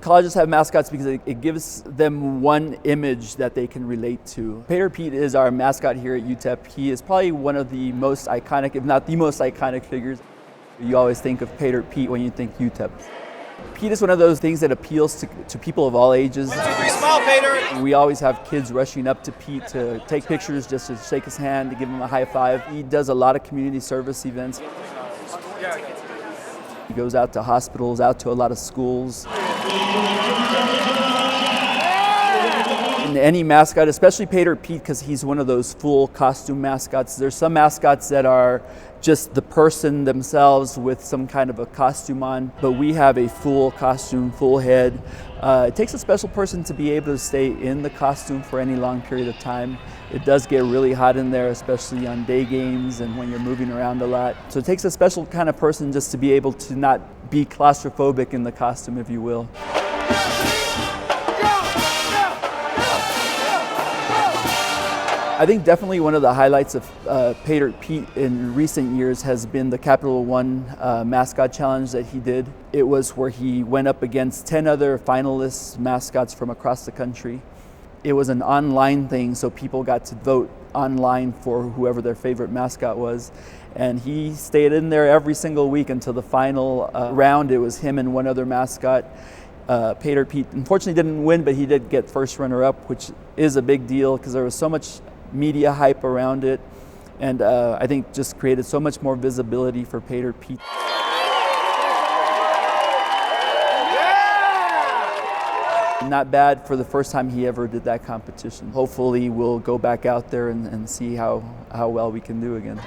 Colleges have mascots because it gives them one image that they can relate to. Paydirt Pete is our mascot here at UTEP. He is probably one of the most iconic, if not the most iconic figures. You always think of Paydirt Pete when you think UTEP. Pete is one of those things that appeals to people of all ages. 1, 2, 3, smile, Paydirt! We always have kids rushing up to Pete to take pictures, just to shake his hand, to give him a high five. He does a lot of community service events. He goes out to hospitals, out to a lot of schools. And any mascot, especially Paydirt Pete, because he's one of those full costume mascots. There's some mascots that are just the person themselves with some kind of a costume on, but we have a full costume, full head. It takes a special person to be able to stay in the costume for any long period of time. It does get really hot in there, especially on day games and when you're moving around a lot. So it takes a special kind of person just to be able to not be claustrophobic in the costume, if you will. I think definitely one of the highlights of Paydirt Pete in recent years has been the Capital One mascot challenge that he did. It was where he went up against 10 other finalist mascots from across the country. It was an online thing, so people got to vote online for whoever their favorite mascot was. And he stayed in there every single week until the final round. It was him and one other mascot. Paydirt Pete unfortunately didn't win, but he did get first runner-up, which is a big deal because there was so much media hype around it, and I think just created so much more visibility for Paydirt Pete. Not bad for the first time he ever did that competition. Hopefully we'll go back out there and see how well we can do again.